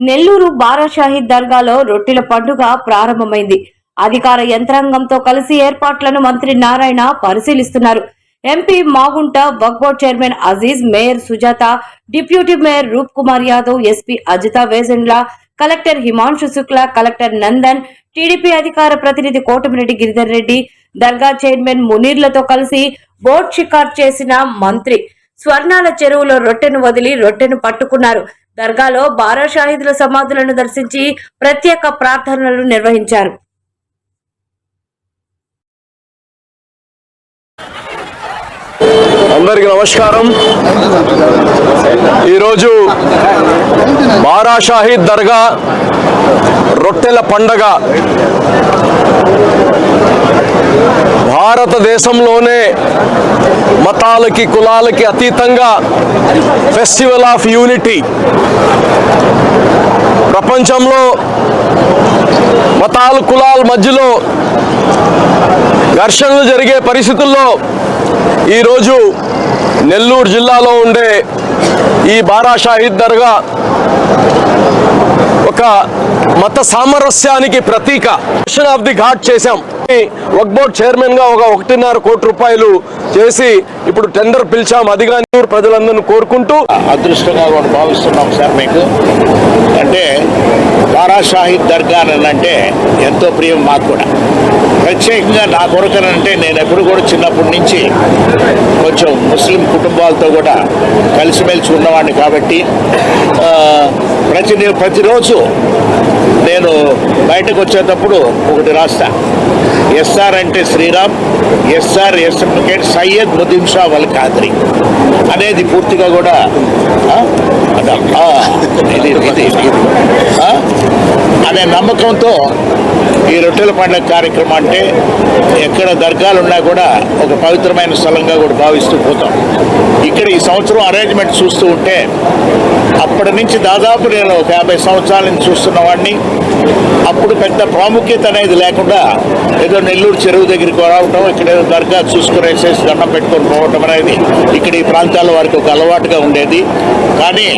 నెల్లూరు బారా షాహీద్ దర్గాలో రొట్టెల పండుగ ప్రారంభమైంది. అధికార యంత్రాంగంతో కలిసి ఏర్పాట్లను మంత్రి నారాయణ పరిశీలిస్తున్నారు. MP Magunta, Waqf board chairman Aziz, mayor Sujatha, deputy mayor Roop Kumar Yadav, SP Ajitha Vejendla, collector Himanshu Shukla, collector Nandan, TDP అధికార ప్రతినిధి కోటమిరెడ్డి గిరిధర్ రెడ్డి, దర్గా చైర్మన్ మునీర్లతో కలిసి బోట్ షికార్ చేసిన మంత్రి స్వర్ణాల చెరువులో రొట్టెను వదిలి రొట్టెను పట్టుకున్నారు. దర్గాలో బారా షాహీదుల సమాధులను దర్శించి ప్రత్యేక ప్రార్థనలు నిర్వహించారు. అందరికీ నమస్కారం. ఈరోజు బారా షాహీద్ దర్గా రొట్టెల పండగ భారతదేశంలోనే మతాలకి కులాలకి అతీతంగా ఫెస్టివల్ ఆఫ్ యూనిటీ. ప్రపంచంలో మతాలు కులాల మధ్యలో ఘర్షణలు జరిగే పరిస్థితుల్లో ఈరోజు నెల్లూరు జిల్లాలో ఉండే ఈ బారా షాహీద్ దర్గా ఒక మత సామరస్యానికి ప్రతీక. ఆఫ్ ది ఘాట్ చేశాం. వక్ఫ్ బోర్డ్ చైర్మన్ గా ఒక 1.5 కోటి రూపాయలు చేసి ఇప్పుడు టెండర్ పిలిచాం. అదిగా నెల్లూరు ప్రజలందరినీ కోరుకుంటూ అదృష్టంగా కూడా భావిస్తున్నాం సార్. మీకు అంటే బారా షాహీద్ దర్గా అంటే ఎంతో ప్రియం మాకు కూడా. ప్రత్యేకంగా నా కొరకనంటే నేను ఎప్పుడు కూడా చిన్నప్పటి నుంచి కొంచెం ముస్లిం కుటుంబాలతో కూడా కలిసిమెలిసి ఉన్నవాడిని కాబట్టి ప్రతిరోజు నేను బయటకు వచ్చేటప్పుడు ఒకటి రాస్తా. ఎస్ఆర్ అంటే శ్రీరామ్, ఎస్ఆర్ ఎస్ఎంకేట్ సయ్యద్ ముదీన్ షా వల్ ఖాద్రి అనేది పూర్తిగా కూడా అనే నమ్మకంతో ఈ రొట్టెల పండుగ కార్యక్రమం అంటే ఎక్కడ దర్గాలు ఉన్నా కూడా ఒక పవిత్రమైన స్థలంగా కూడా భావిస్తూ పోతాం. ఇక్కడ ఈ సంవత్సరం అరేంజ్మెంట్ చూస్తూ ఉంటే అప్పటి నుంచి దాదాపు నేను ఒక 50 సంవత్సరాల నుంచి చూస్తున్న వాడిని. అప్పుడు పెద్ద ప్రాముఖ్యత అనేది లేకుండా ఏదో నెల్లూరు చెరువు దగ్గరికి రావటం, ఇక్కడ ఏదో దర్గా చూసుకునేసేసి దండం పెట్టుకొని పోవటం అనేది ఇక్కడ ఈ ప్రాంతాల వారికి ఒక అలవాటుగా ఉండేది. కానీ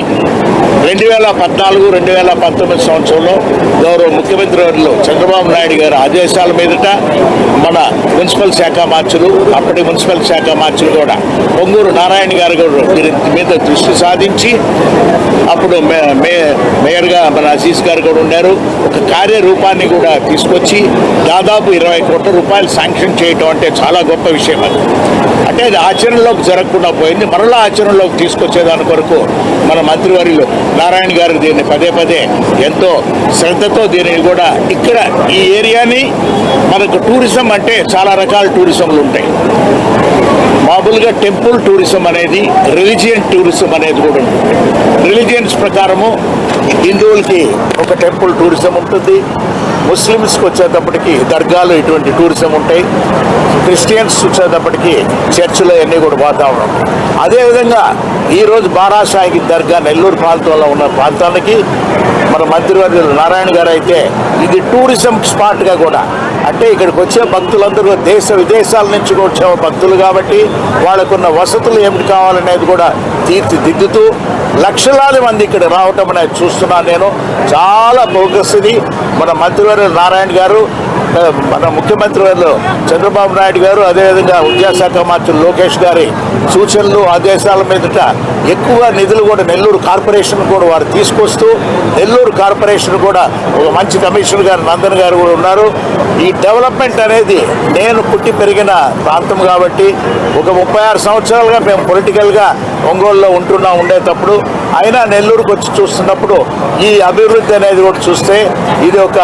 2014, 2019 సంవత్సరంలో గౌరవ ముఖ్యమంత్రి వర్యులు చంద్రబాబు నాయుడు గారి ఆదేశాల మీదట మన మున్సిపల్ శాఖ మార్చులు, అప్పటి మున్సిపల్ శాఖ మార్చులు కూడా పొంగూరు నారాయణ గారు దీని మీద దృష్టి సాధించి అప్పుడు మేయర్గా మన అజీజ్ గారు కూడా ఉన్నారు. ఒక కార్యరూపాన్ని కూడా తీసుకొచ్చి దాదాపు 20 కోట్ల రూపాయలు శాంక్షన్ చేయటం అంటే చాలా గొప్ప విషయం. అది అంటే అది ఆచరణలోకి జరగకుండా పోయింది. మరలా ఆచరణలోకి తీసుకొచ్చేదాని కొరకు మన మంత్రివర్యులు నారాయణ గారు దీన్ని పదే పదే ఎంతో శ్రద్ధతో దీనిని కూడా ఇక్కడ ఈ ఏరియాని మనకు టూరిజం అంటే చాలా రకాల టూరిజంలు ఉంటాయి. మామూలుగా టెంపుల్ టూరిజం అనేది, రిలీజియన్ టూరిజం అనేది కూడా ఉంటుంది. రిలీజియన్స్ ప్రకారము హిందువులకి ఒక టెంపుల్ టూరిజం ఉంటుంది, ముస్లిమ్స్కి వచ్చేటప్పటికి దర్గాలు ఇటువంటి టూరిజం ఉంటాయి, క్రిస్టియన్స్ వచ్చేటప్పటికి చర్చిలో అన్నీ కూడా వాతావరణం. అదేవిధంగా ఈరోజు బారా షాహీద్ దర్గా నెల్లూరు ప్రాంతంలో ఉన్న ప్రాంతానికి మన మంత్రివర్యులు నారాయణ గారు అయితే ఇది టూరిజం స్పాట్గా కూడా, అంటే ఇక్కడికి వచ్చే భక్తులందరూ దేశ విదేశాల నుంచి వచ్చే భక్తులు కాబట్టి వాళ్ళకున్న వసతులు ఏమిటి కావాలనేది కూడా తీర్చిదిద్దుతూ లక్షలాది మంది ఇక్కడ రావటం అనేది చూస్తున్నాను నేను. చాలా ప్రోగ్రెస్ ఇది. మన మంత్రివర్యులు నారాయణ గారు, మన ముఖ్యమంత్రి వర్యులు చంద్రబాబు నాయుడు గారు, అదేవిధంగా విద్యాశాఖ మంత్రి లోకేష్ గారి సూచనలు ఆదేశాల మీదట ఎక్కువ నిధులు కూడా నెల్లూరు కార్పొరేషన్ కూడా వారు తీసుకొస్తూ, నెల్లూరు కార్పొరేషన్ కూడా ఒక మంచి కమిషనర్ గారు నందన్ గారు కూడా ఉన్నారు. ఈ డెవలప్మెంట్ అనేది నేను పుట్టి పెరిగిన ప్రాంతం కాబట్టి ఒక 36 సంవత్సరాలుగా మేము పొలిటికల్గా ఒంగోలులో ఉండేటప్పుడు అయినా నెల్లూరుకు వచ్చి చూస్తున్నప్పుడు ఈ అభివృద్ధి అనేది కూడా చూస్తే ఇది ఒక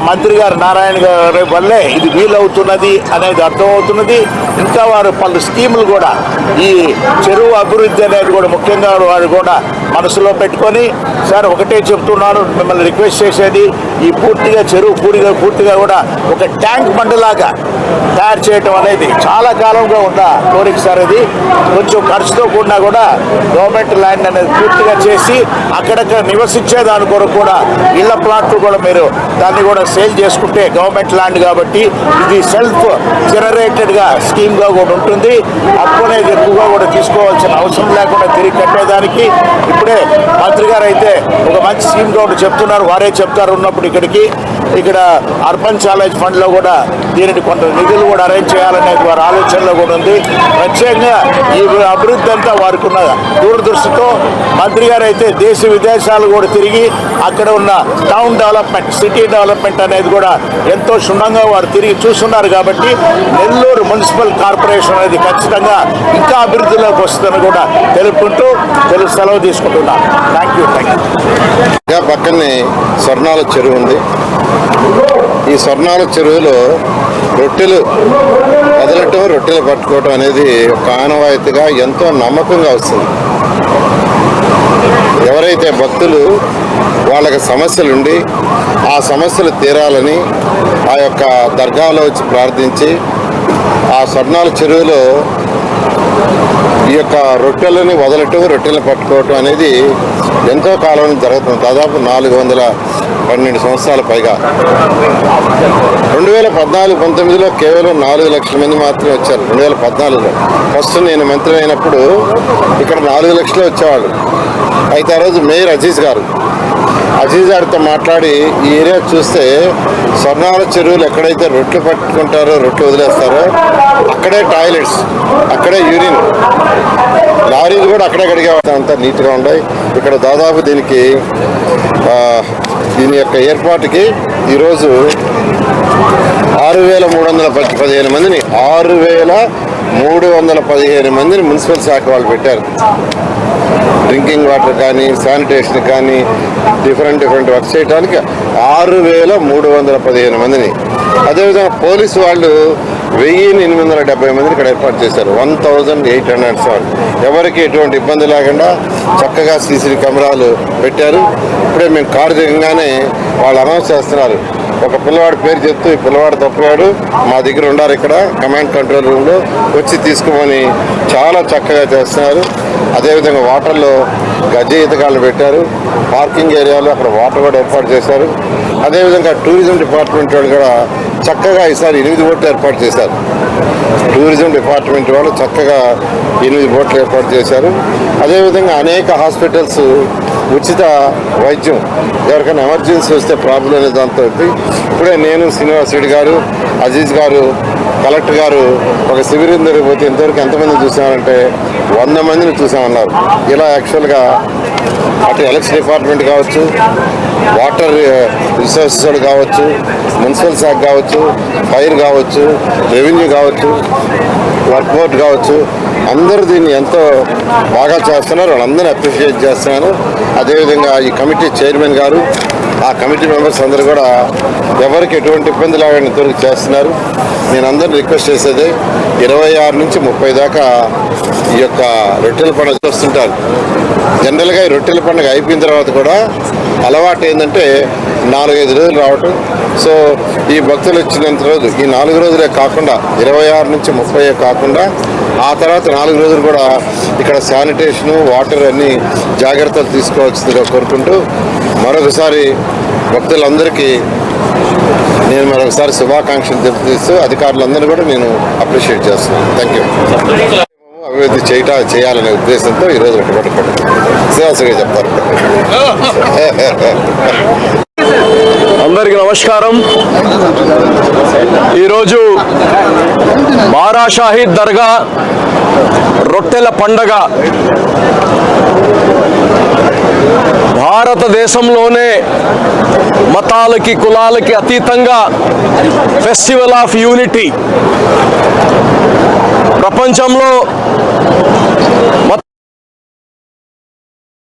మంత్రి గారు నారాయణ గారి వల్లే ఇది వీలవుతున్నది అనేది అర్థమవుతున్నది. ఇంకా వారు పలు స్కీములు కూడా ఈ చెరువు అభివృద్ధి అనేది కూడా ముఖ్యంగా వారు కూడా మనసులో పెట్టుకొని, సార్ ఒకటే చెప్తున్నాను, మిమ్మల్ని రిక్వెస్ట్ చేసేది ఈ పూర్తిగా చెరువు పూర్తిగా కూడా ఒక ట్యాంక్ బండ్లాగా తయారు చేయటం అనేది చాలా కాలంగా ఉన్న కోరిక సార్. ఇది కొంచెం ఖర్చుతో కూడినా కూడా గవర్నమెంట్ ల్యాండ్ అనేది పూర్తి గా చేసి అక్కడక్కడ నివసించే దాని కొరకు కూడా ఇళ్ల ప్లాట్లు కూడా మీరు దాన్ని కూడా సేల్ చేసుకుంటే గవర్నమెంట్ ల్యాండ్ కాబట్టి ఇది సెల్ఫ్ జనరేటెడ్ గా స్కీమ్ గా కూడా ఉంటుంది. అప్పు అనేది ఎక్కువగా కూడా తీసుకోవాల్సిన అవసరం లేకుండా తిరిగి కట్టేదానికి ఇప్పుడే మంత్రి గారు అయితే ఒక మంచి స్కీమ్ గా కూడా చెప్తున్నారు. వారే చెప్తారు ఉన్నప్పుడు ఇక్కడ అర్బన్ ఛాలెంజ్ ఫండ్ లో కూడా దీనికి కొంత నిధులు కూడా అరేంజ్ చేయాలనే వారి ఆలోచనలో కూడా ఉంది. ప్రత్యేకంగా ఈ అభివృద్ధి అంతా వారికి ఉన్న దూరదృష్టితో మంత్రి గారు అయితే దేశ విదేశాలు కూడా తిరిగి అక్కడ ఉన్న టౌన్ డెవలప్మెంట్, సిటీ డెవలప్మెంట్ అనేది కూడా ఎంతో క్షుణ్ణంగా వారు తిరిగి చూస్తున్నారు. కాబట్టి నెల్లూరు మున్సిపల్ కార్పొరేషన్ అనేది ఖచ్చితంగా ఇంకా అభివృద్ధిలోకి వస్తుందని కూడా తెలుపుకుంటూ సెలవు తీసుకుంటున్నాను. Thank you. పక్కనే స్వర్ణాల చెరువు ఉంది. ఈ స్వర్ణాల చెరువులో రొట్టెలు వదలటం, రొట్టెలు పట్టుకోవటం అనేది ఒక ఆనవాయితీగా ఎంతో నమ్మకంగా వస్తుంది. ఎవరైతే భక్తులు వాళ్ళకి సమస్యలుండి ఆ సమస్యలు తీరాలని ఆ యొక్క దర్గాలో వచ్చి ప్రార్థించి ఆ స్వర్ణాల చెరువులో ఈ యొక్క రొట్టెలని వదలటం, రొట్టెలను పట్టుకోవటం అనేది ఎంతో కాలం నుంచి జరుగుతుంది. దాదాపు 412 సంవత్సరాల పైగా. 2014-19లో కేవలం 4 లక్షల మంది మాత్రమే వచ్చారు. 2014లో ఫస్ట్ నేను మంత్రి అయినప్పుడు ఇక్కడ 4 లక్షలు వచ్చేవాళ్ళు. అయితే ఆ రోజు మేయర్ అజీజ్ గారితో మాట్లాడి ఈ ఏరియా చూస్తే స్వర్ణాల చెరువులు ఎక్కడైతే రొట్టెలు పట్టుకుంటారో, రొట్టెలు వదిలేస్తారో అక్కడే టాయిలెట్స్, అక్కడే యూరిన్, లారీలు కూడా అక్కడే కడిగే అంతా నీట్గా ఉన్నాయి. ఇక్కడ దాదాపు దీని యొక్క ఏర్పాటుకి ఈరోజు 6,315 మందిని 6,315 మందిని మున్సిపల్ శాఖ వాళ్ళు పెట్టారు. డ్రింకింగ్ వాటర్ కానీ, శానిటేషన్ కానీ, డిఫరెంట్ వర్క్ చేయడానికి 6,315 మందిని. అదేవిధంగా పోలీసు వాళ్ళు 1,870 మందిని ఇక్కడ ఏర్పాటు చేశారు. 1,807. ఎవరికి ఎటువంటి ఇబ్బంది లేకుండా చక్కగా సీసీ కెమెరాలు పెట్టారు. ఇప్పుడే మేము కారు దిగంగానే వాళ్ళు అనౌన్స్ చేస్తున్నారు. ఒక పిల్లవాడి పేరు చెప్తూ ఈ పిల్లవాడు తప్పాడు, మా దగ్గర ఉన్నారు, ఇక్కడ కమాండ్ కంట్రోల్ రూమ్లో వచ్చి తీసుకోమని చాలా చక్కగా చేస్తున్నారు. అదేవిధంగా వాటర్లో గజ్జ ఈతగాళ్ళు పెట్టారు. పార్కింగ్ ఏరియాలో అక్కడ వాటర్ కూడా ఏర్పాటు చేశారు. అదేవిధంగా టూరిజం డిపార్ట్మెంట్ వాళ్ళు కూడా చక్కగా ఈసారి 8 బోట్లు ఏర్పాటు చేశారు. టూరిజం డిపార్ట్మెంట్ వాళ్ళు చక్కగా 8 బోట్లు ఏర్పాటు చేశారు. అదేవిధంగా అనేక హాస్పిటల్స్ ఉచిత వైద్యం, ఎవరికైనా ఎమర్జెన్సీ వస్తే ప్రాబ్లం అనే దాంతో ఇప్పుడే నేను, శ్రీనివాస్ రెడ్డి గారు, అజీజ్ గారు, కలెక్టర్ గారు ఒక శిబిరం జరిగిపోతే ఇంతవరకు ఎంతమంది చూసామంటే 100 మందిని చూసామన్నారు. ఇలా యాక్చువల్గా అటు ఎలక్షన్ డిపార్ట్మెంట్ కావచ్చు, వాటర్ రిసోర్సెస్ కావచ్చు, మున్సిపల్ శాఖ కావచ్చు, ఫైర్ కావచ్చు, రెవెన్యూ కావచ్చు, వర్క్ బోర్డ్ కావచ్చు, అందరూ దీన్ని ఎంతో బాగా చేస్తున్నారు. వాళ్ళందరినీ అప్రిషియేట్ చేస్తున్నాను. అదేవిధంగా ఈ కమిటీ చైర్మన్ గారు, ఆ కమిటీ మెంబర్స్ అందరూ కూడా ఎవరికి ఎటువంటి ఇబ్బంది లేకుండా ఇంతవరకు చేస్తున్నారు. నేను అందరిని రిక్వెస్ట్ చేసేది 26 నుంచి 30 దాకా ఈ యొక్క రొట్టెల పండుగ వస్తుంటారు. జనరల్గా ఈ రొట్టెల పండుగ అయిపోయిన తర్వాత కూడా అలవాటు ఏంటంటే 4-5 రోజులు రావటం. సో ఈ భక్తులు వచ్చినంత రోజు ఈ 4 రోజులే కాకుండా 26 నుంచి 30 కాకుండా ఆ తర్వాత 4 రోజులు కూడా ఇక్కడ శానిటేషను, వాటర్ అన్ని జాగ్రత్తలు తీసుకోవాల్సిందిగా కోరుకుంటూ మరొకసారి భక్తులందరికీ నేను మరొకసారి శుభాకాంక్షలు తెలుపుతూ అధికారులందరూ కూడా నేను అప్రిషియేట్ చేస్తున్నాను. Thank you. అభివృద్ధి చేయాలనే ఉద్దేశంతో ఈరోజు ఒకటి శ్రీనివాసగా చెప్తారు. అందరికీ నమస్కారం. ఈరోజు బారా షాహీద్ దర్గా రొట్టెల పండగ భారతదేశంలోనే మతాలకి, కులాలకి అతీతంగా ఫెస్టివల్ ఆఫ్ యూనిటీ. ప్రపంచంలో